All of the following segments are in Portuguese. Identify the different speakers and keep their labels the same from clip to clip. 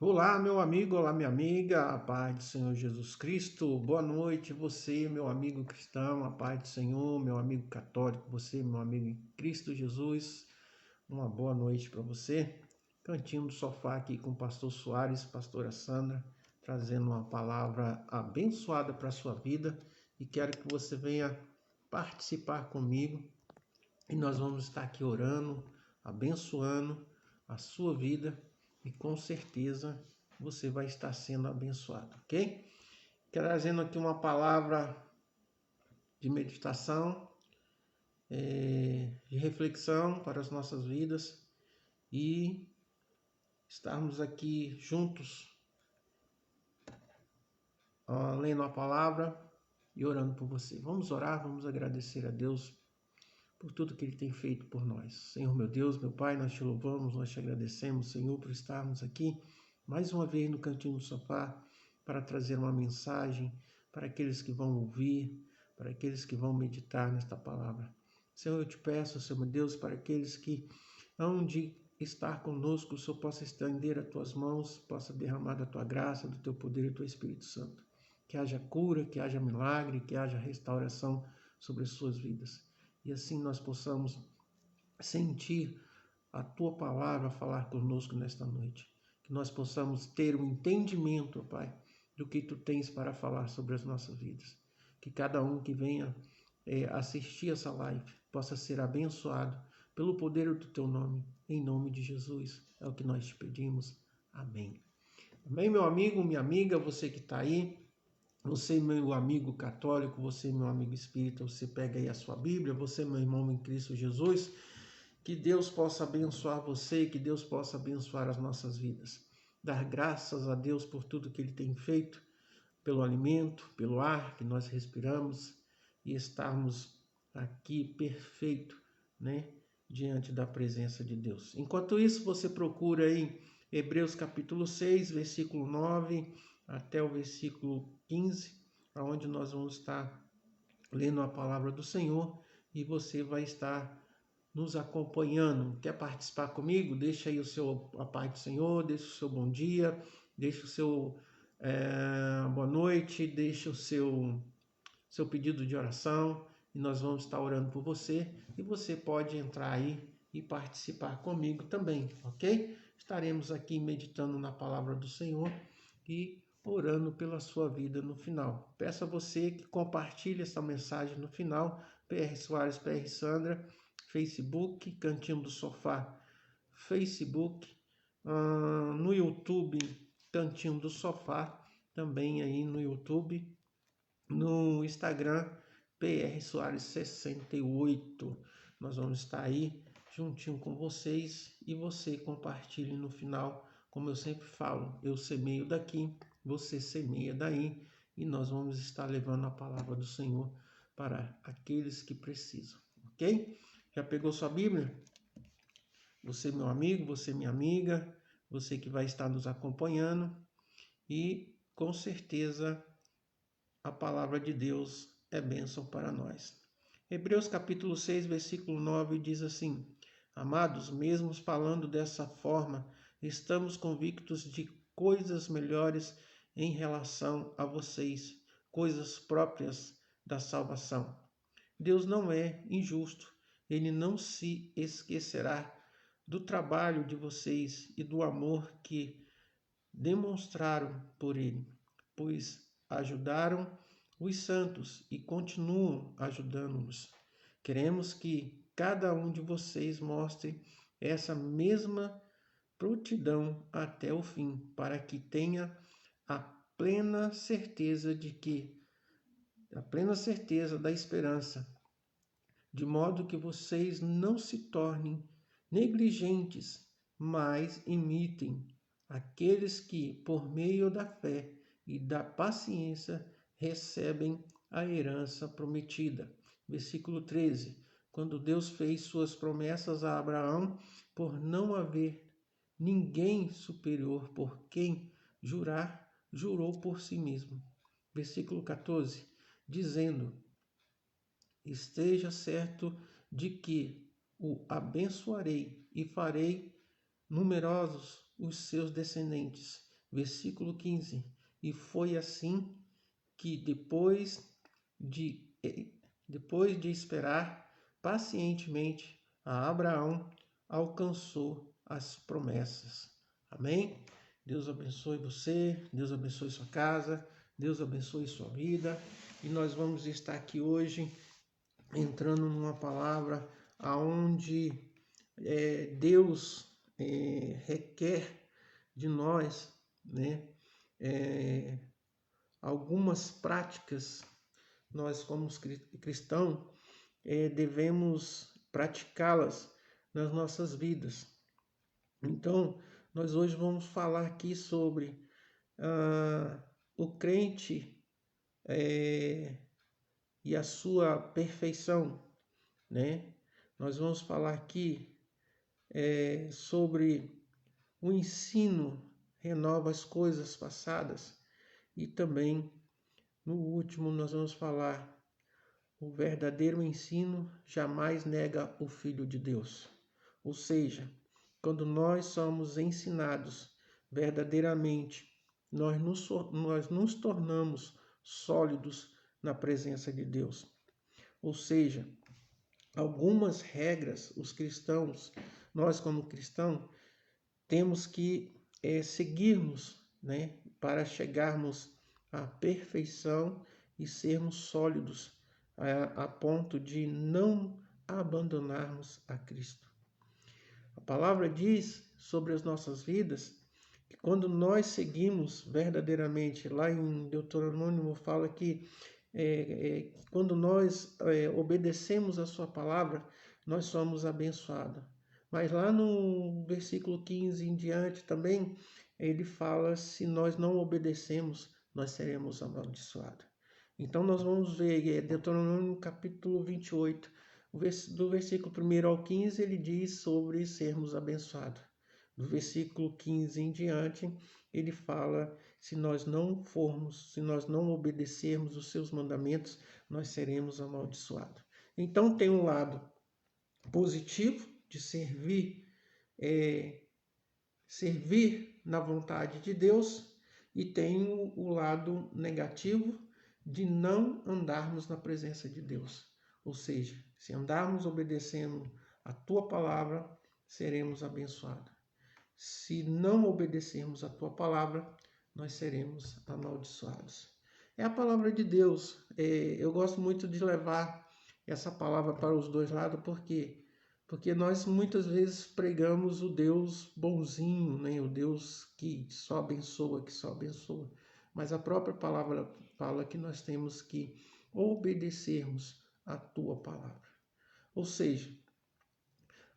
Speaker 1: Olá, meu amigo, olá, minha amiga, a paz do Senhor Jesus Cristo. Boa noite, você, meu amigo cristão, a paz do Senhor, meu amigo católico, você, meu amigo em Cristo Jesus. Uma boa noite para você. Cantinho do sofá aqui com o pastor Soares, pastora Sandra, trazendo uma palavra abençoada para a sua vida e quero que você venha participar comigo e nós vamos estar aqui orando, abençoando a sua vida e com certeza você vai estar sendo abençoado, ok? Trazendo aqui uma palavra de meditação, de reflexão para as nossas vidas e estarmos aqui juntos, lendo a palavra e orando por você. Vamos orar, vamos agradecer a Deus por tudo que Ele tem feito por nós. Senhor, meu Deus, meu Pai, nós te louvamos, nós te agradecemos, Senhor, por estarmos aqui mais uma vez no cantinho do sofá para trazer uma mensagem para aqueles que vão ouvir, para aqueles que vão meditar nesta palavra. Senhor, eu te peço, Senhor, meu Deus, para aqueles que hão de estar conosco, o Senhor possa estender as tuas mãos, possa derramar da tua graça, do teu poder e do teu Espírito Santo. Que haja cura, que haja milagre, que haja restauração sobre as suas vidas. E assim nós possamos sentir a tua palavra falar conosco nesta noite. Que nós possamos ter um entendimento, Pai, do que tu tens para falar sobre as nossas vidas. Que cada um que venha assistir essa live possa ser abençoado pelo poder do teu nome, em nome de Jesus. É o que nós te pedimos. Amém. Amém, meu amigo, minha amiga, você que está aí. Você, meu amigo católico, você, meu amigo espírita, você pega aí a sua Bíblia, você, meu irmão em Cristo Jesus, que Deus possa abençoar você, que Deus possa abençoar as nossas vidas. Dar graças a Deus por tudo que Ele tem feito, pelo alimento, pelo ar que nós respiramos e estarmos aqui perfeito, né, diante da presença de Deus. Enquanto isso, você procura aí Hebreus capítulo 6, versículo 9 até o versículo 15, onde nós vamos estar lendo a palavra do Senhor e você vai estar nos acompanhando. Quer participar comigo? Deixa aí a paz do Senhor, deixa o seu bom dia, deixa o seu boa noite, deixa o seu pedido de oração e nós vamos estar orando por você e você pode entrar aí e participar comigo também, ok? Estaremos aqui meditando na palavra do Senhor e orando pela sua vida no final. Peço a você que compartilhe essa mensagem no final. PR Soares, PR Sandra, Facebook, Cantinho do Sofá, Facebook, no YouTube, Cantinho do Sofá, também aí no YouTube, no Instagram, PR Soares 68. Nós vamos estar aí juntinho com vocês e você compartilhe no final, como eu sempre falo, eu semeio daqui, você semeia daí e nós vamos estar levando a palavra do Senhor para aqueles que precisam, ok? Já pegou sua Bíblia? Você, meu amigo, você, minha amiga, você que vai estar nos acompanhando e com certeza a palavra de Deus é bênção para nós. Hebreus capítulo 6, versículo 9 diz assim: Amados, mesmo falando dessa forma, estamos convictos de coisas melhores em relação a vocês, coisas próprias da salvação. Deus não é injusto, ele não se esquecerá do trabalho de vocês e do amor que demonstraram por ele, pois ajudaram os santos e continuam ajudando-nos. Queremos que cada um de vocês mostre essa mesma prontidão até o fim, para que tenha a plena certeza da esperança, de modo que vocês não se tornem negligentes, mas imitem aqueles que, por meio da fé e da paciência, recebem a herança prometida. Versículo 13. Quando Deus fez suas promessas a Abraão, por não haver ninguém superior por quem jurar, jurou por si mesmo. Versículo 14. Dizendo: Esteja certo de que o abençoarei e farei numerosos os seus descendentes. versículo 15. E foi assim que depois de esperar pacientemente, Abraão alcançou as promessas. Amém? Deus abençoe você, Deus abençoe sua casa, Deus abençoe sua vida. E nós vamos estar aqui hoje entrando numa palavra aonde Deus requer de nós, né, algumas práticas. Nós, como cristãos, devemos praticá-las nas nossas vidas. Então, nós hoje vamos falar aqui sobre o crente e a sua perfeição, né? Nós vamos falar aqui sobre o ensino renova as coisas passadas e também, no último, nós vamos falar o verdadeiro ensino jamais nega o Filho de Deus. Ou seja, quando nós somos ensinados verdadeiramente, nós nos tornamos sólidos na presença de Deus. Ou seja, algumas regras, os cristãos, nós como cristãos, temos que seguirmos, né, para chegarmos à perfeição e sermos sólidos a ponto de não abandonarmos a Cristo. A palavra diz sobre as nossas vidas que quando nós seguimos verdadeiramente, lá em Deuteronômio fala que quando nós obedecemos a sua palavra, nós somos abençoados. Mas lá no versículo 15 em diante também, ele fala, se nós não obedecemos, nós seremos amaldiçoados. Então nós vamos ver Deuteronômio capítulo 28, do versículo 1 ao 15, ele diz sobre sermos abençoados. Do versículo 15 em diante, ele fala, se nós não obedecermos os seus mandamentos, nós seremos amaldiçoados. Então tem um lado positivo de servir na vontade de Deus, e tem o lado negativo de não andarmos na presença de Deus. Ou seja, se andarmos obedecendo a tua palavra, seremos abençoados. Se não obedecermos a tua palavra, nós seremos amaldiçoados. É a palavra de Deus. Eu gosto muito de levar essa palavra para os dois lados, porque nós muitas vezes pregamos o Deus bonzinho, né? O Deus que só abençoa, Mas a própria palavra fala que nós temos que obedecermos a tua palavra. Ou seja,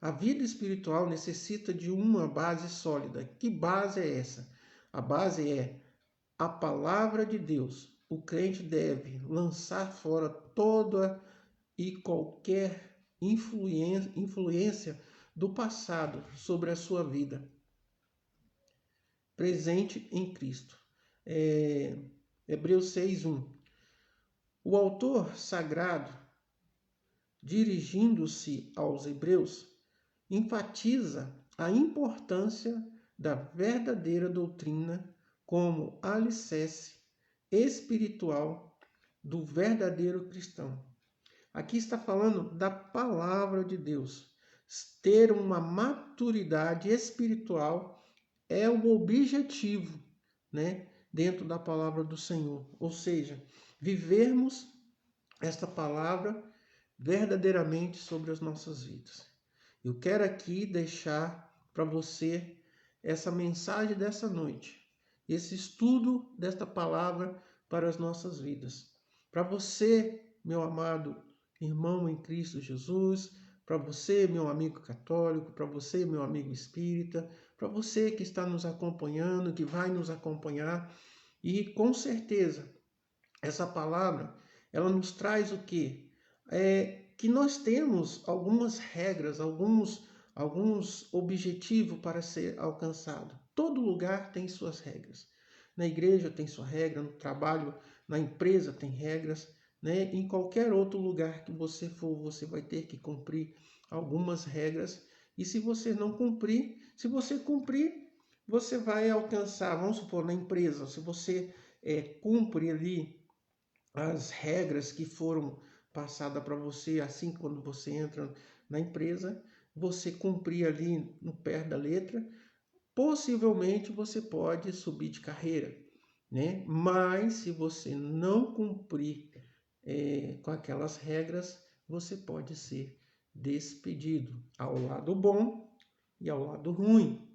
Speaker 1: a vida espiritual necessita de uma base sólida. Que base é essa? A base é a palavra de Deus. O crente deve lançar fora toda e qualquer influência do passado sobre a sua vida, presente em Cristo. Hebreus 6:1. O autor sagrado, dirigindo-se aos hebreus, enfatiza a importância da verdadeira doutrina como alicerce espiritual do verdadeiro cristão. Aqui está falando da palavra de Deus. Ter uma maturidade espiritual é o objetivo, né, dentro da palavra do Senhor. Ou seja, vivermos esta palavra verdadeiramente sobre as nossas vidas. Eu quero aqui deixar para você essa mensagem dessa noite, esse estudo desta palavra para as nossas vidas. Para você, meu amado irmão em Cristo Jesus, para você, meu amigo católico, para você, meu amigo espírita, para você que está nos acompanhando, que vai nos acompanhar, e com certeza essa palavra, ela nos traz o quê? Que nós temos algumas regras, alguns objetivos para ser alcançado. Todo lugar tem suas regras. Na igreja tem sua regra, no trabalho, na empresa tem regras, né? Em qualquer outro lugar que você for, você vai ter que cumprir algumas regras. E se você não cumprir, se você cumprir, você vai alcançar, vamos supor, na empresa, se você cumpre ali as regras que foram passadas para você, assim quando você entra na empresa, você cumprir ali no pé da letra, possivelmente você pode subir de carreira, né? Mas se você não cumprir com aquelas regras, você pode ser despedido, ao lado bom e ao lado ruim.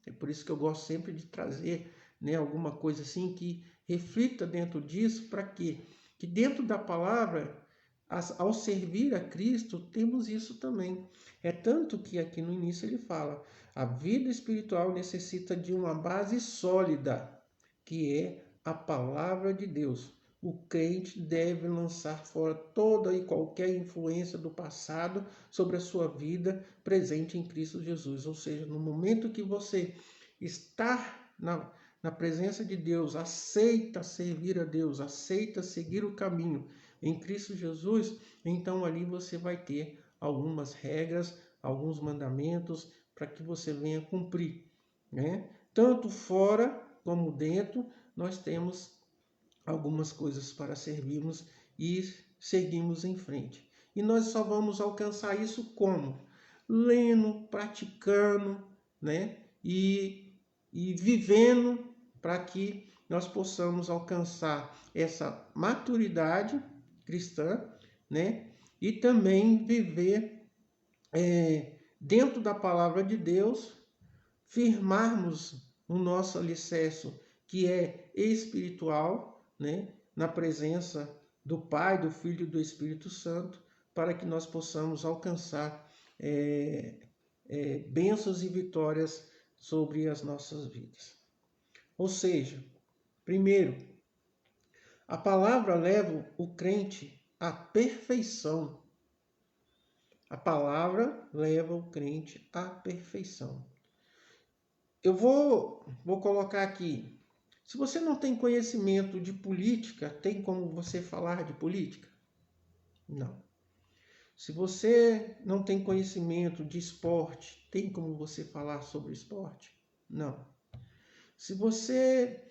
Speaker 1: É por isso que eu gosto sempre de trazer, né, alguma coisa assim que reflita dentro disso, para quê? Que dentro da palavra, ao servir a Cristo, temos isso também. É tanto que aqui no início ele fala, a vida espiritual necessita de uma base sólida, que é a palavra de Deus. O crente deve lançar fora toda e qualquer influência do passado sobre a sua vida presente em Cristo Jesus. Ou seja, no momento que você está na presença de Deus, aceita servir a Deus, aceita seguir o caminho em Cristo Jesus, então ali você vai ter algumas regras, alguns mandamentos para que você venha cumprir, né? Tanto fora como dentro, nós temos algumas coisas para servirmos e seguimos em frente. E nós só vamos alcançar isso como? Lendo, praticando, né? E vivendo para que nós possamos alcançar essa maturidade cristã, né? E também viver dentro da palavra de Deus, firmarmos o nosso alicerce, que é espiritual, né? Na presença do Pai, do Filho e do Espírito Santo, para que nós possamos alcançar bênçãos e vitórias sobre as nossas vidas. Ou seja, primeiro, a palavra leva o crente à perfeição. A palavra leva o crente à perfeição. Eu vou colocar aqui. Se você não tem conhecimento de política, tem como você falar de política? Não. Se você não tem conhecimento de esporte, tem como você falar sobre esporte? Não. Se você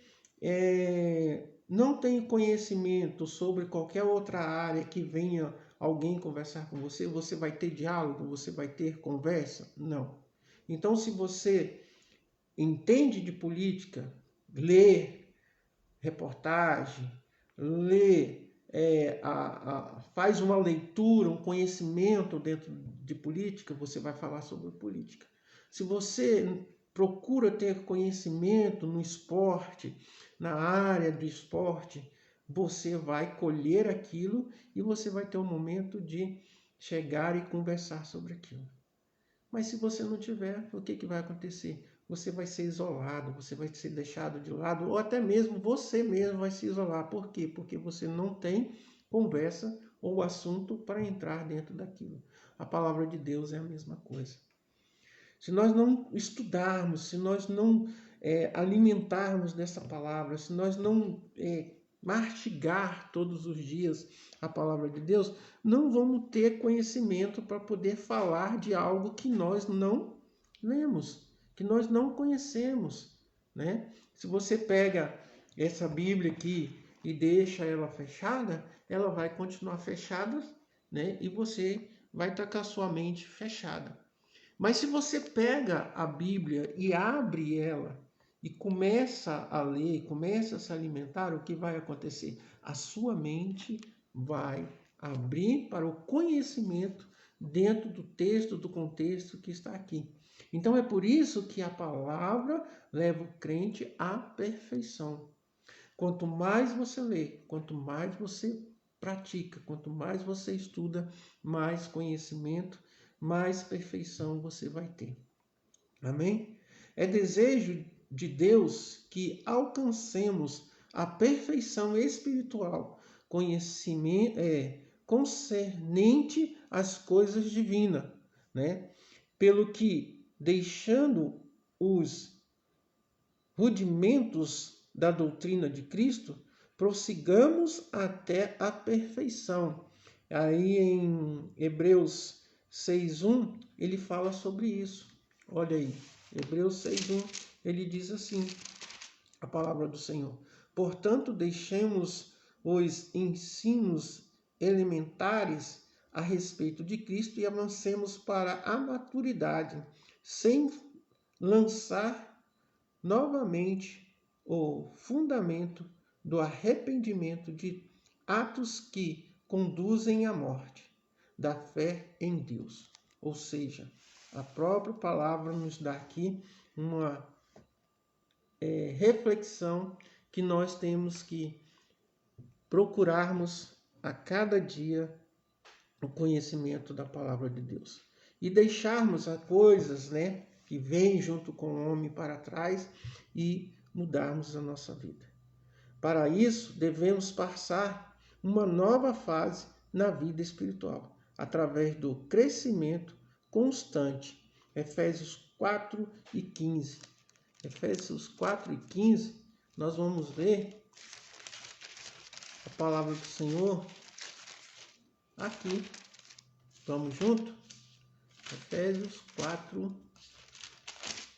Speaker 1: não tem conhecimento sobre qualquer outra área que venha alguém conversar com você, você vai ter diálogo, você vai ter conversa? Não. Então, se você entende de política, lê reportagem, lê, faz uma leitura, um conhecimento dentro de política, você vai falar sobre política. Se você procura ter conhecimento no esporte, na área do esporte, você vai colher aquilo e você vai ter um momento de chegar e conversar sobre aquilo. Mas se você não tiver, o que vai acontecer? Você vai ser isolado, você vai ser deixado de lado, ou até mesmo você mesmo vai se isolar. Por quê? Porque você não tem conversa ou assunto para entrar dentro daquilo. A palavra de Deus é a mesma coisa. Se nós não estudarmos, se nós não alimentarmos dessa palavra, se nós não mastigar todos os dias a palavra de Deus, não vamos ter conhecimento para poder falar de algo que nós não lemos, que nós não conhecemos, né? Se você pega essa Bíblia aqui e deixa ela fechada, ela vai continuar fechada, né? E você vai estar com a sua mente fechada. Mas se você pega a Bíblia e abre ela e começa a ler, começa a se alimentar, o que vai acontecer? A sua mente vai abrir para o conhecimento dentro do texto, do contexto que está aqui. Então é por isso que a palavra leva o crente à perfeição. Quanto mais você lê, quanto mais você pratica, quanto mais você estuda, mais conhecimento, mais perfeição você vai ter. Amém? É desejo de Deus que alcancemos a perfeição espiritual, conhecimento concernente às coisas divinas, né? Pelo que, deixando os rudimentos da doutrina de Cristo, prossigamos até a perfeição. Aí em Hebreus 6:1, ele fala sobre isso. Olha aí, Hebreus 6:1, ele diz assim, a palavra do Senhor: portanto, deixemos os ensinos elementares a respeito de Cristo e avancemos para a maturidade, sem lançar novamente o fundamento do arrependimento de atos que conduzem à morte, da fé em Deus. Ou seja, a própria palavra nos dá aqui uma reflexão que nós temos que procurarmos a cada dia o conhecimento da palavra de Deus e deixarmos as coisas, que vêm junto com o homem para trás e mudarmos a nossa vida. Para isso, devemos passar uma nova fase na vida espiritual, através do crescimento constante. Efésios 4 e 15. Efésios 4 e 15, nós vamos ver a palavra do Senhor aqui. Vamos junto? Efésios 4,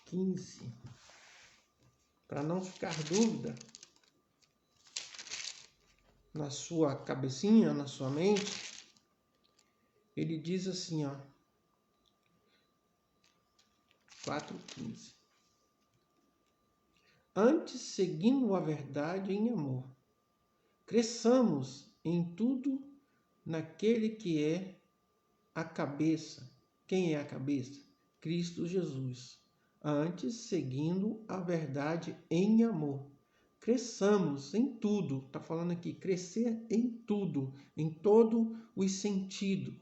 Speaker 1: 15. Para não ficar dúvida na sua cabecinha, na sua mente, ele diz assim, 4:15. Antes, seguindo a verdade em amor, cresçamos em tudo naquele que é a cabeça. Quem é a cabeça? Cristo Jesus. Antes, seguindo a verdade em amor, cresçamos em tudo. Está falando aqui, crescer em tudo, em todo o sentido,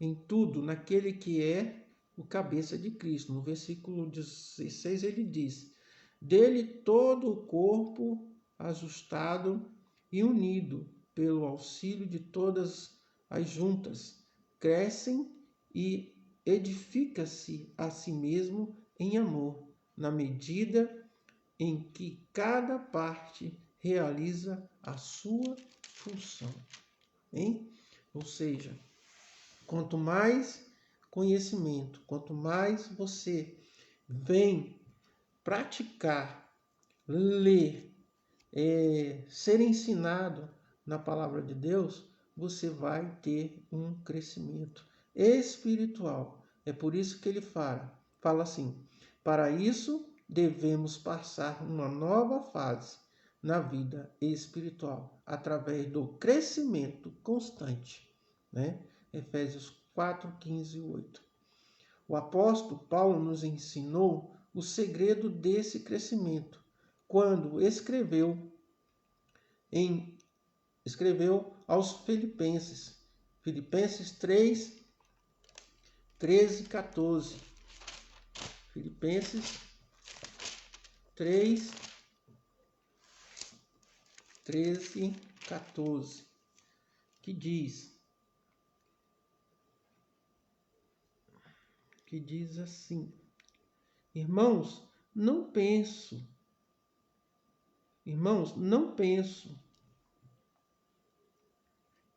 Speaker 1: em tudo, naquele que é o cabeça de Cristo. No versículo 16 ele diz: dele todo o corpo ajustado e unido pelo auxílio de todas as juntas, crescem e edifica-se a si mesmo em amor, na medida em que cada parte realiza a sua função. Ou seja, quanto mais conhecimento, quanto mais você vem praticar, ler, ser ensinado na palavra de Deus, você vai ter um crescimento espiritual. É por isso que ele fala assim: para isso devemos passar uma nova fase na vida espiritual, através do crescimento constante. Efésios 4, 15 e 8. O apóstolo Paulo nos ensinou o segredo desse crescimento quando escreveu aos Filipenses. Filipenses 3, 13 e 14. Filipenses 3, 13 e 14. Que diz assim: Irmãos, não penso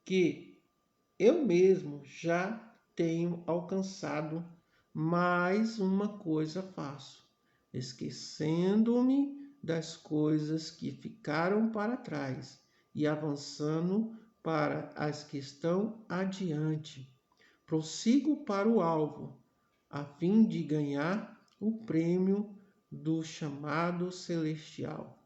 Speaker 1: que eu mesmo já tenho alcançado, mas uma coisa faço, esquecendo-me das coisas que ficaram para trás e avançando para as que estão adiante. Prossigo para o alvo, a fim de ganhar o prêmio do chamado celestial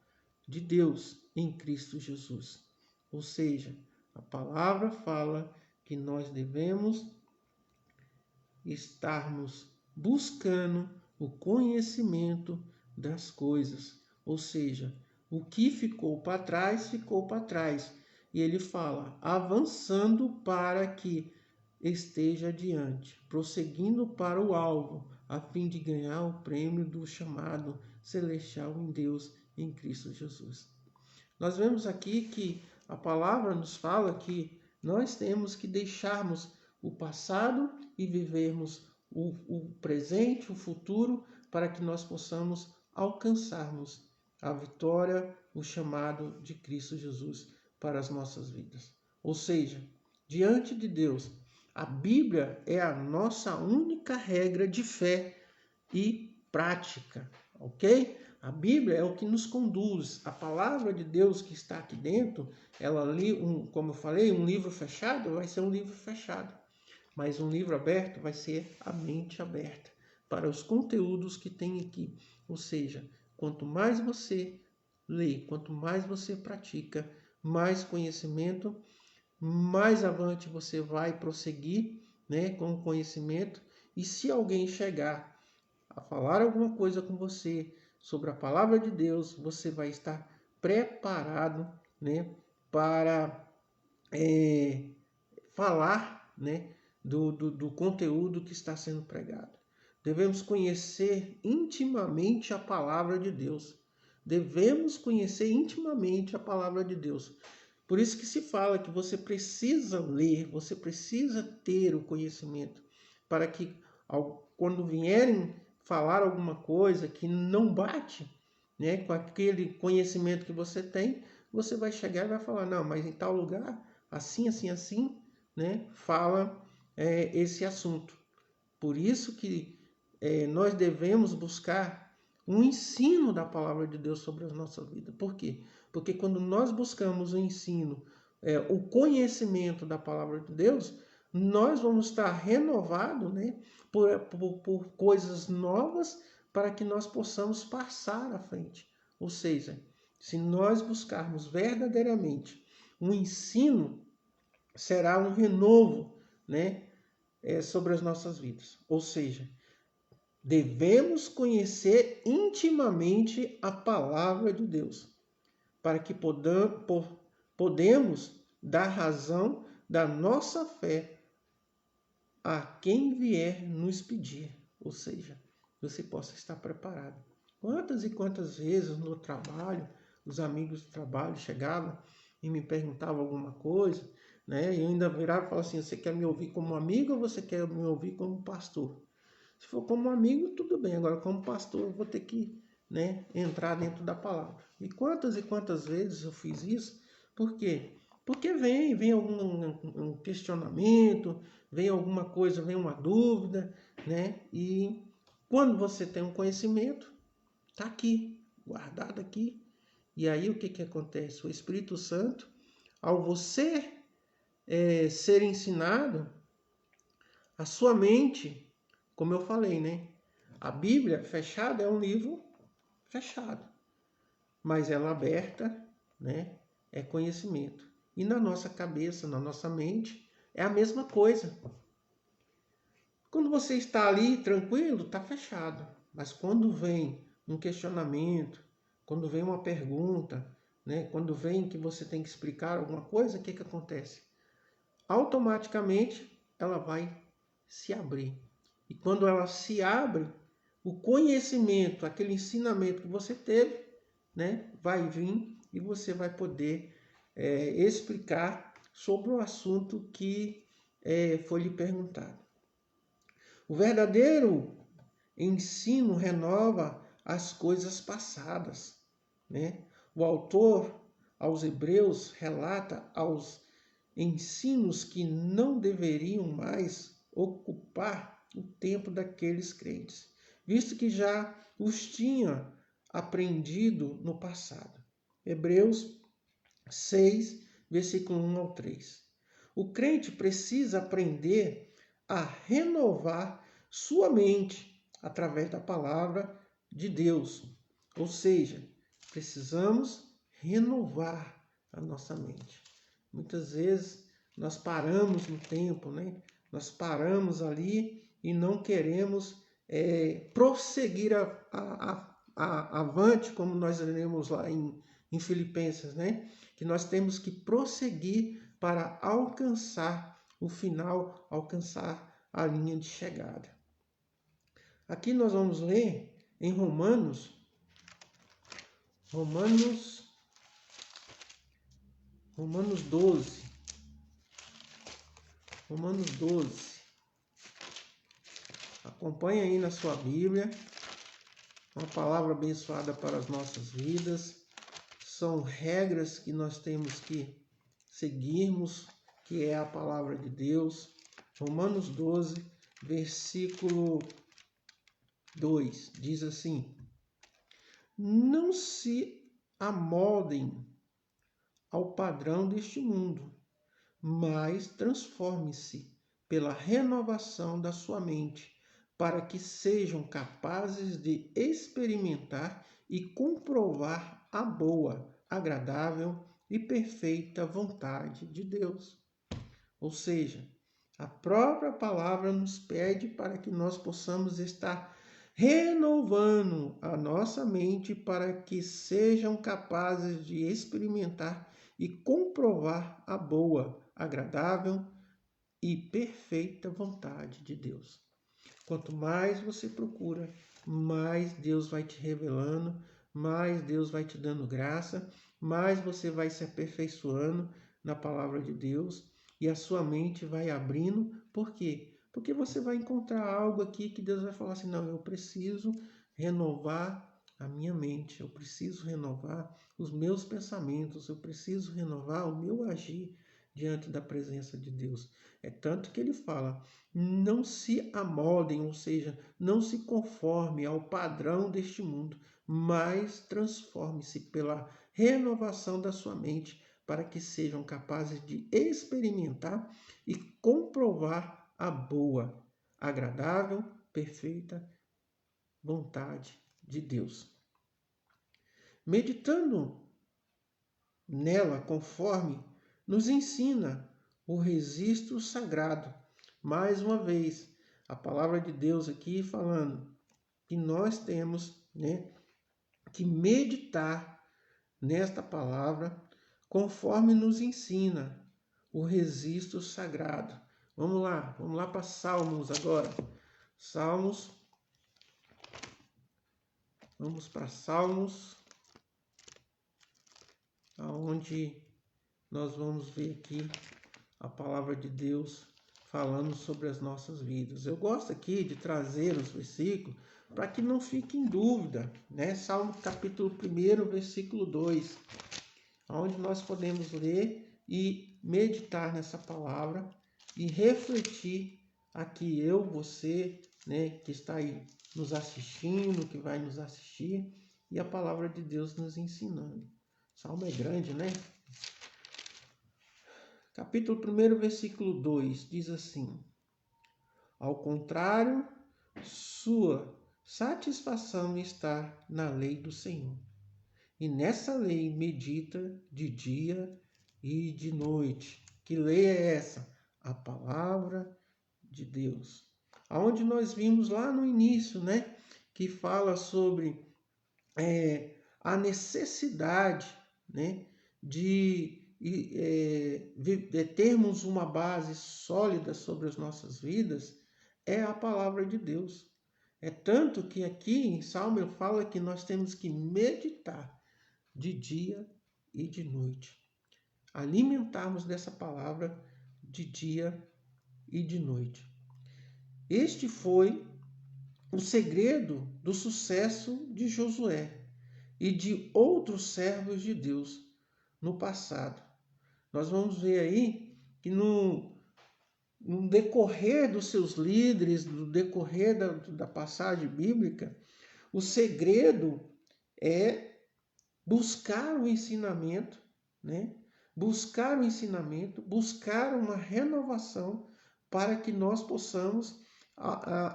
Speaker 1: de Deus em Cristo Jesus. Ou seja, a palavra fala que nós devemos estarmos buscando o conhecimento das coisas. Ou seja, o que ficou para trás, ficou para trás. E ele fala, avançando para que esteja adiante, prosseguindo para o alvo, a fim de ganhar o prêmio do chamado celestial em Deus, em Cristo Jesus. Nós vemos aqui que a palavra nos fala que nós temos que deixarmos o passado e vivermos o presente, o futuro, para que nós possamos alcançarmos a vitória, o chamado de Cristo Jesus para as nossas vidas. Ou seja, diante de Deus, a Bíblia é a nossa única regra de fé e prática, ok? A Bíblia é o que nos conduz. A palavra de Deus que está aqui dentro, ela ali, como eu falei, um livro fechado vai ser um livro fechado. Mas um livro aberto vai ser a mente aberta para os conteúdos que tem aqui. Ou seja, quanto mais você lê, quanto mais você pratica, mais conhecimento, mais avante você vai prosseguir, né, com o conhecimento. E se alguém chegar a falar alguma coisa com você sobre a palavra de Deus, você vai estar preparado, né, para falar, né, do conteúdo que está sendo pregado. Devemos conhecer intimamente a palavra de Deus. Devemos conhecer intimamente a palavra de Deus. Por isso que se fala que você precisa ler, você precisa ter o conhecimento, para que quando vierem falar alguma coisa que não bate, né, com aquele conhecimento que você tem, você vai chegar e vai falar, não, mas em tal lugar, assim, assim, assim, né, fala esse assunto. Por isso que nós devemos buscar um ensino da palavra de Deus sobre a nossa vida. Por quê? Porque quando nós buscamos o ensino, o conhecimento da palavra de Deus, nós vamos estar renovados, né, por coisas novas para que nós possamos passar à frente. Ou seja, se nós buscarmos verdadeiramente um ensino, será um renovo, né, sobre as nossas vidas. Ou seja, devemos conhecer intimamente a palavra de Deus, para que podemos dar razão da nossa fé a quem vier nos pedir. Ou seja, você possa estar preparado. Quantas e quantas vezes no trabalho, os amigos do trabalho chegavam e me perguntavam alguma coisa, né? E eu ainda virava e falava assim, você quer me ouvir como amigo ou você quer me ouvir como pastor? Se for como amigo, tudo bem. Agora, como pastor, eu vou ter que, né, entrar dentro da palavra. E quantas vezes eu fiz isso? Por quê? Porque vem algum questionamento, vem alguma coisa, vem uma dúvida, né? E quando você tem um conhecimento, está aqui, guardado aqui. E aí o que acontece? O Espírito Santo, ao você ser ensinado, a sua mente, como eu falei, né? A Bíblia fechada é um livro fechado, mas ela aberta, né, é conhecimento. E na nossa cabeça, na nossa mente, é a mesma coisa. Quando você está ali tranquilo, está fechado. Mas quando vem um questionamento, quando vem uma pergunta, né, quando vem que você tem que explicar alguma coisa, o que acontece? Automaticamente ela vai se abrir. E quando ela se abre, o conhecimento, aquele ensinamento que você teve, né, vai vir e você vai poder explicar sobre o assunto que foi lhe perguntado. O verdadeiro ensino renova as coisas passadas, né? O autor aos Hebreus relata aos ensinos que não deveriam mais ocupar o tempo daqueles crentes, visto que já os tinha aprendido no passado. Hebreus 6, versículo 1 ao 3. O crente precisa aprender a renovar sua mente através da palavra de Deus. Ou seja, precisamos renovar a nossa mente. Muitas vezes nós paramos no tempo, né? Nós paramos ali e não queremos prosseguir avante, como nós lemos lá em Filipenses, né? Que nós temos que prosseguir para alcançar o final, alcançar a linha de chegada. Aqui nós vamos ler em Romanos 12. Romanos 12. Acompanhe aí na sua Bíblia. Uma palavra abençoada para as nossas vidas. São regras que nós temos que seguirmos, que é a palavra de Deus. Romanos 12, versículo 2 diz assim: não se amoldem ao padrão deste mundo, mas transforme-se pela renovação da sua mente, para que sejam capazes de experimentar e comprovar a boa, agradável e perfeita vontade de Deus. Ou seja, a própria palavra nos pede para que nós possamos estar renovando a nossa mente para que sejam capazes de experimentar e comprovar a boa, agradável e perfeita vontade de Deus. Quanto mais você procura, mais Deus vai te revelando, mais Deus vai te dando graça, mais você vai se aperfeiçoando na palavra de Deus e a sua mente vai abrindo. Por quê? Porque você vai encontrar algo aqui que Deus vai falar assim: não, eu preciso renovar a minha mente, eu preciso renovar os meus pensamentos, eu preciso renovar o meu agir diante da presença de Deus. É tanto que ele fala: não se amoldem, ou seja, não se conforme ao padrão deste mundo, mas transforme-se pela renovação da sua mente, para que sejam capazes de experimentar e comprovar a boa, agradável, perfeita vontade de Deus. Meditando nela conforme nos ensina o registro sagrado. Mais uma vez, a palavra de Deus aqui falando que nós temos, que meditar nesta palavra conforme nos ensina o registro sagrado. Vamos lá para Salmos agora. Vamos para Salmos, aonde nós vamos ver aqui a palavra de Deus falando sobre as nossas vidas. Eu gosto aqui de trazer os versículos para que não fique em dúvida, Salmo capítulo 1, versículo 2, onde nós podemos ler e meditar nessa palavra e refletir aqui eu, você, que está aí nos assistindo, que vai nos assistir, e a palavra de Deus nos ensinando. O Salmo é grande, Capítulo 1, versículo 2, diz assim: ao contrário, sua satisfação está na lei do Senhor, e nessa lei medita de dia e de noite. Que lei é essa? A palavra de Deus. Aonde nós vimos lá no início, que fala sobre a necessidade, de termos uma base sólida sobre as nossas vidas, é a palavra de Deus. É tanto que aqui em Salmo ele fala que nós temos que meditar de dia e de noite. Alimentarmos dessa palavra de dia e de noite. Este foi o segredo do sucesso de Josué e de outros servos de Deus no passado. Nós vamos ver aí que no decorrer dos seus líderes, no decorrer da passagem bíblica, o segredo é buscar o ensinamento, buscar o ensinamento, buscar uma renovação para que nós possamos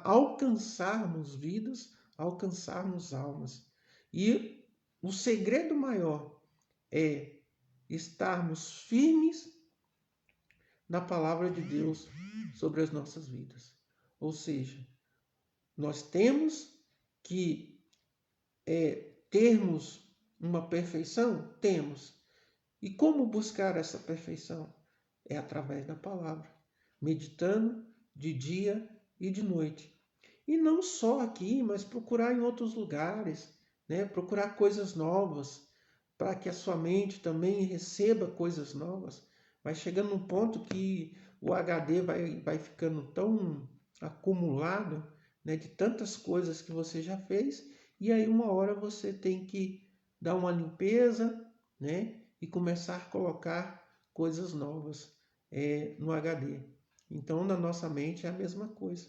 Speaker 1: alcançarmos vidas, alcançarmos almas. E o segredo maior é estarmos firmes na palavra de Deus sobre as nossas vidas. Ou seja, nós temos que termos uma perfeição? Temos. E como buscar essa perfeição? É através da palavra, meditando de dia e de noite. E não só aqui, mas procurar em outros lugares, procurar coisas novas, para que a sua mente também receba coisas novas. Vai chegando num ponto que o HD vai ficando tão acumulado, de tantas coisas que você já fez, e aí uma hora você tem que dar uma limpeza, e começar a colocar coisas novas no HD. Então, na nossa mente é a mesma coisa.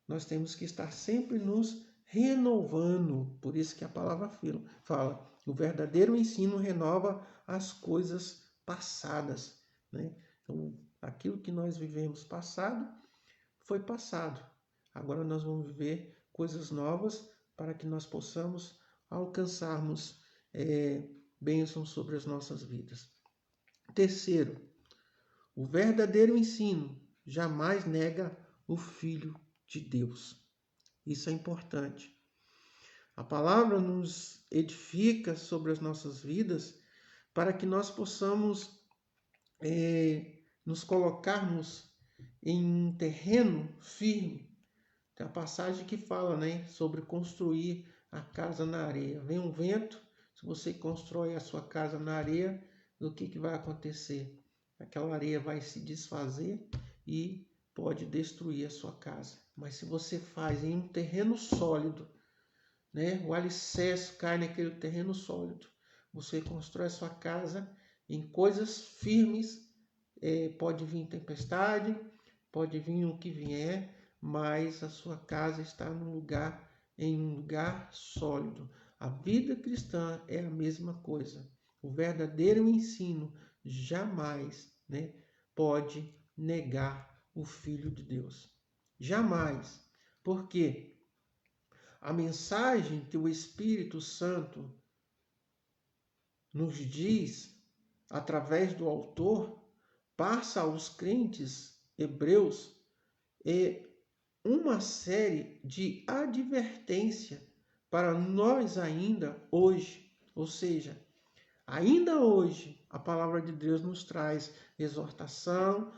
Speaker 1: Nós temos que estar sempre nos renovando. Por isso que a palavra fala, o verdadeiro ensino renova as coisas passadas, né? Então, aquilo que nós vivemos passado, foi passado. Agora nós vamos viver coisas novas para que nós possamos alcançarmos bênçãos sobre as nossas vidas. Terceiro, o verdadeiro ensino jamais nega o Filho de Deus. Isso é importante. A palavra nos edifica sobre as nossas vidas para que nós possamos nos colocarmos em um terreno firme. Tem a passagem que fala, né, sobre construir a casa na areia. Vem um vento, se você constrói a sua casa na areia, o que vai acontecer? Aquela areia vai se desfazer e pode destruir a sua casa. Mas se você faz em um terreno sólido, né, o alicerce cai naquele terreno sólido, você constrói a sua casa em coisas firmes, pode vir tempestade, pode vir o que vier, mas a sua casa está em um lugar sólido. A vida cristã é a mesma coisa. O verdadeiro ensino jamais, né, pode negar o Filho de Deus. Jamais. Por quê? A mensagem que o Espírito Santo nos diz, através do autor, passa aos crentes hebreus uma série de advertência para nós ainda hoje. Ou seja, ainda hoje a palavra de Deus nos traz exortação,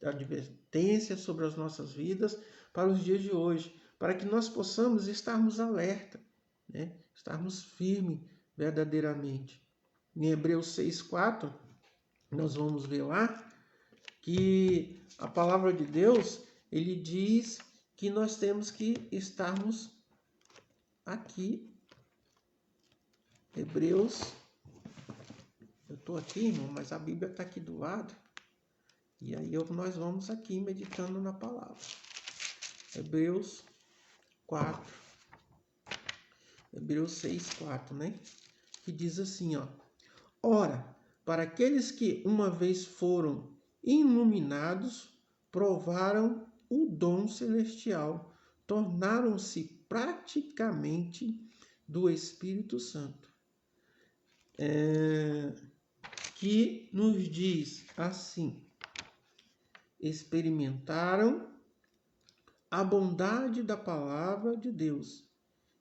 Speaker 1: advertência sobre as nossas vidas para os dias de hoje, para que nós possamos estarmos alerta, né? Estarmos firmes verdadeiramente. Em Hebreus 6:4, nós vamos ver lá que a palavra de Deus, ele diz que nós temos que estarmos aqui. Hebreus, eu estou aqui, irmão, mas a Bíblia está aqui do lado. E aí nós vamos aqui meditando na palavra. Hebreus 4. Hebreus 6:4, né? Que diz assim, ó. Ora, para aqueles que uma vez foram iluminados, provaram o dom celestial, tornaram-se praticamente do Espírito Santo, que nos diz assim: experimentaram a bondade da palavra de Deus,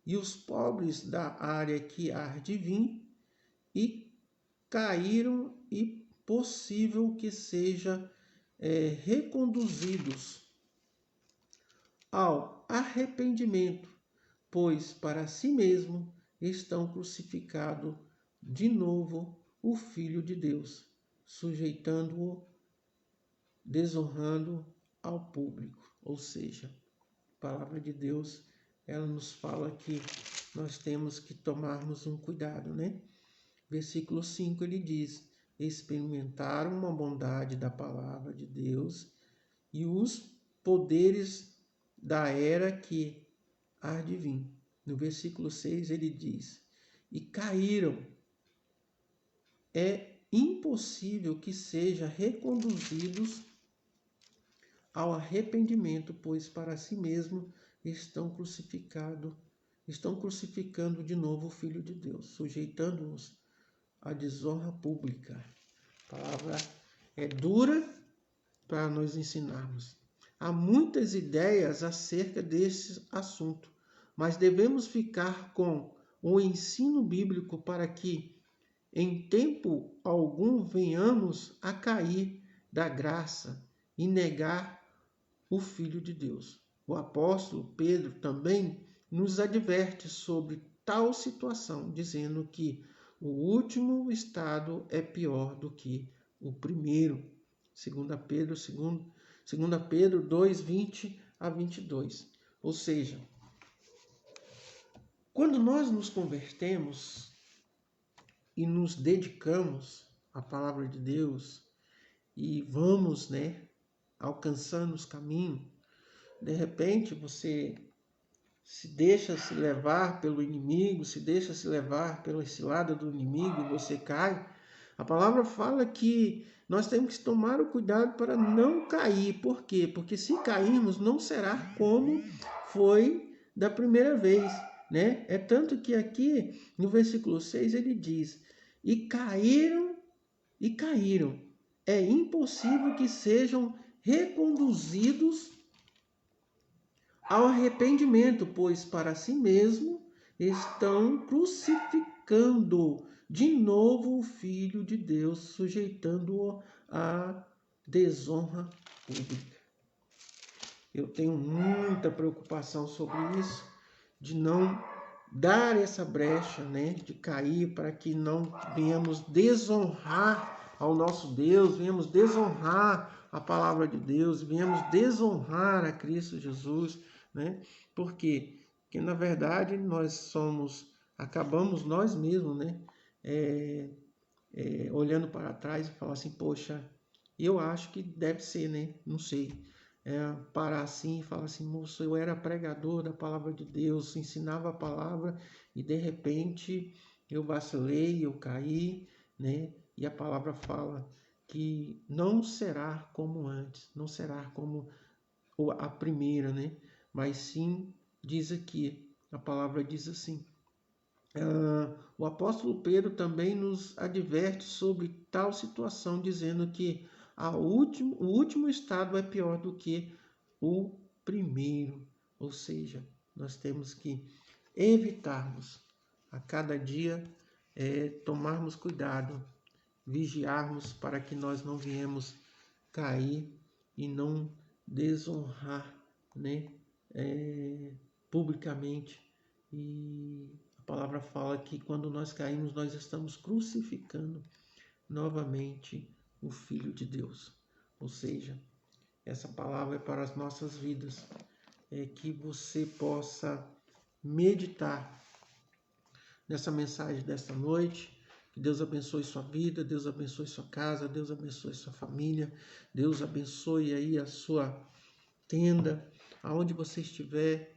Speaker 1: e os pobres da área que há de vir, e caíram, e possível que seja reconduzidos ao arrependimento, pois para si mesmo estão crucificado de novo o Filho de Deus, sujeitando-o, desonrando ao público. Ou seja, a palavra de Deus, ela nos fala que nós temos que tomarmos um cuidado, né? Versículo 5, ele diz: experimentaram uma bondade da palavra de Deus e os poderes da era que há de vir. No versículo 6 ele diz: e caíram. É impossível que sejam reconduzidos ao arrependimento, pois para si mesmo estão crucificando de novo o Filho de Deus, sujeitando-os à desonra pública. A palavra é dura para nos ensinarmos. Há muitas ideias acerca desse assunto, mas devemos ficar com o ensino bíblico para que, em tempo algum, venhamos a cair da graça e negar o Filho de Deus. O apóstolo Pedro também nos adverte sobre tal situação, dizendo que o último estado é pior do que o primeiro. 2 Pedro 2, 20 a 22. Ou seja, quando nós nos convertemos e nos dedicamos à palavra de Deus e vamos, alcançando os caminhos, de repente você se deixa se levar pelo inimigo, se deixa se levar pela cilada do inimigo e você cai, a palavra fala que nós temos que tomar o cuidado para não cair. Por quê? Porque se cairmos, não será como foi da primeira vez, né? É tanto que aqui no versículo 6 ele diz: e caíram, e caíram. É impossível que sejam reconduzidos ao arrependimento, pois para si mesmo estão crucificando de novo o Filho de Deus, sujeitando-o à desonra pública. Eu tenho muita preocupação sobre isso, de não dar essa brecha, né, de cair, para que não venhamos desonrar ao nosso Deus, venhamos desonrar a palavra de Deus, venhamos desonrar a Cristo Jesus, né? Por quê? Porque na verdade acabamos nós mesmos, né, olhando para trás e falar assim, poxa, eu acho que deve ser, né? Não sei. Parar assim e falar assim, moço, eu era pregador da palavra de Deus, ensinava a palavra e de repente eu vacilei, eu caí, né? E a palavra fala que não será como antes, não será como a primeira, né? Mas sim, diz aqui, a palavra diz assim, o apóstolo Pedro também nos adverte sobre tal situação, dizendo que o último estado é pior do que o primeiro. Ou seja, nós temos que evitarmos a cada dia, tomarmos cuidado, vigiarmos para que nós não viemos cair e não desonrar, né, publicamente. E a palavra fala que quando nós caímos, nós estamos crucificando novamente o Filho de Deus. Ou seja, essa palavra é para as nossas vidas, que você possa meditar nessa mensagem desta noite. Que Deus abençoe sua vida, Deus abençoe sua casa, Deus abençoe sua família, Deus abençoe aí a sua tenda, aonde você estiver,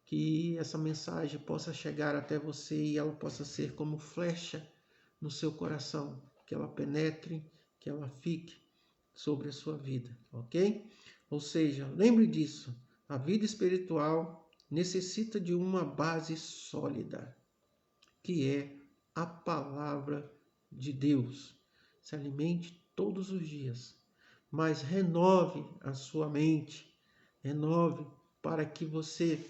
Speaker 1: que essa mensagem possa chegar até você e ela possa ser como flecha no seu coração, que ela penetre, que ela fique sobre a sua vida, ok? Ou seja, lembre disso, a vida espiritual necessita de uma base sólida, que é a palavra de Deus. Se alimente todos os dias, mas renove a sua mente, renove para que você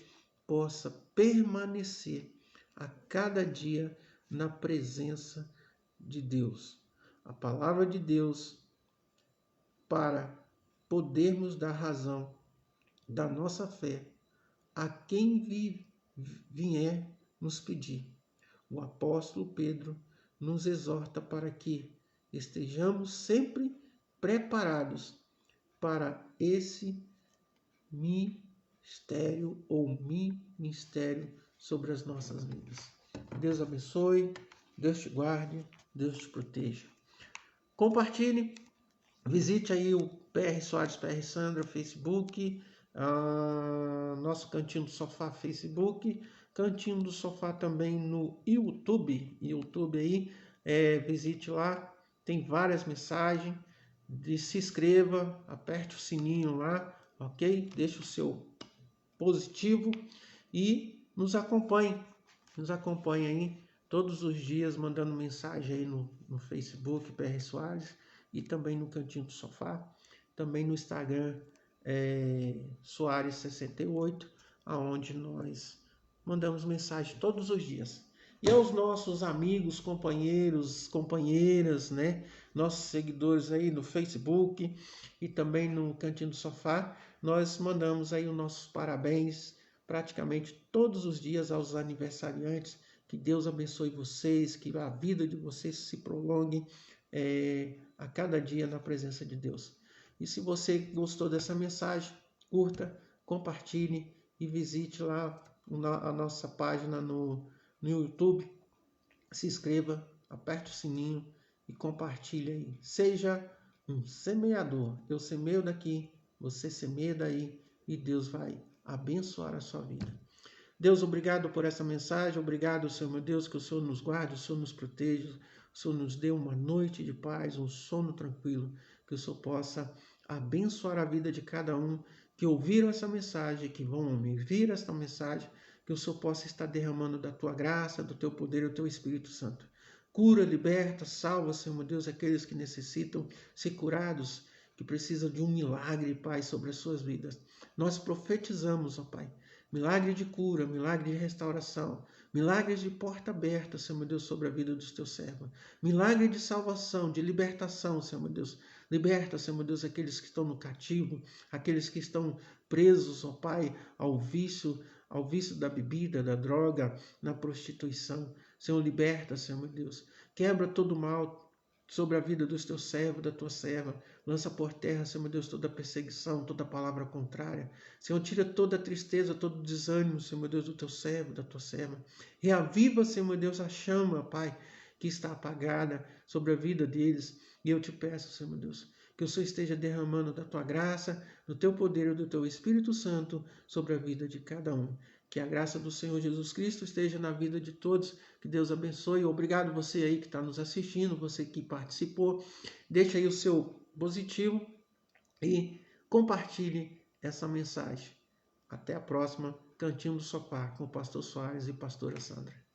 Speaker 1: possa permanecer a cada dia na presença de Deus. A palavra de Deus, para podermos dar razão da nossa fé a quem vier nos pedir. O apóstolo Pedro nos exorta para que estejamos sempre preparados para esse mistério ou ministério sobre as nossas vidas. Deus abençoe, Deus te guarde, Deus te proteja. Compartilhe, visite aí o PR Soares, PR Sandra, Facebook, nosso Cantinho do Sofá, Facebook, Cantinho do Sofá também no YouTube aí, visite lá, tem várias mensagens, se inscreva, aperte o sininho lá, ok? Deixe o seu positivo e nos acompanhe aí todos os dias mandando mensagem aí no Facebook, PR Soares, e também no Cantinho do Sofá, também no Instagram, Soares68, aonde nós mandamos mensagem todos os dias. E aos nossos amigos, companheiros, companheiras, né? Nossos seguidores aí no Facebook e também no Cantinho do Sofá, nós mandamos aí os nossos parabéns praticamente todos os dias aos aniversariantes. Que Deus abençoe vocês, que a vida de vocês se prolongue a cada dia na presença de Deus. E se você gostou dessa mensagem, curta, compartilhe e visite lá a nossa página no YouTube. Se inscreva, aperte o sininho e compartilhe aí. Seja um semeador. Eu semeio daqui, você semeia daí e Deus vai abençoar a sua vida. Deus, obrigado por essa mensagem, obrigado, Senhor meu Deus, que o Senhor nos guarde, o Senhor nos proteja, o Senhor nos dê uma noite de paz, um sono tranquilo, que o Senhor possa abençoar a vida de cada um que ouviram essa mensagem, que vão ouvir esta mensagem, que o Senhor possa estar derramando da tua graça, do teu poder e do teu Espírito Santo. Cura, liberta, salva, Senhor meu Deus, aqueles que necessitam ser curados, que precisam de um milagre, Pai, sobre as suas vidas. Nós profetizamos, ó Pai, milagre de cura, milagre de restauração, milagres de porta aberta, Senhor meu Deus, sobre a vida dos teus servos. Milagre de salvação, de libertação, Senhor meu Deus. Liberta, Senhor meu Deus, aqueles que estão no cativo, aqueles que estão presos, ó Pai, ao vício da bebida, da droga, na prostituição. Senhor, liberta, Senhor meu Deus. Quebra todo o mal sobre a vida dos teus servos, da tua serva. Lança por terra, Senhor meu Deus, toda perseguição, toda palavra contrária. Senhor, tira toda a tristeza, todo o desânimo, Senhor meu Deus, do teu servo, da tua serva. Reaviva, Senhor meu Deus, a chama, Pai, que está apagada sobre a vida deles. E eu te peço, Senhor meu Deus, que o Senhor esteja derramando da tua graça, do teu poder e do teu Espírito Santo sobre a vida de cada um. Que a graça do Senhor Jesus Cristo esteja na vida de todos. Que Deus abençoe. Obrigado você aí que está nos assistindo, você que participou. Deixa aí o seu positivo e compartilhe essa mensagem. Até a próxima. Cantinho do Sofá com o pastor Soares e pastora Sandra.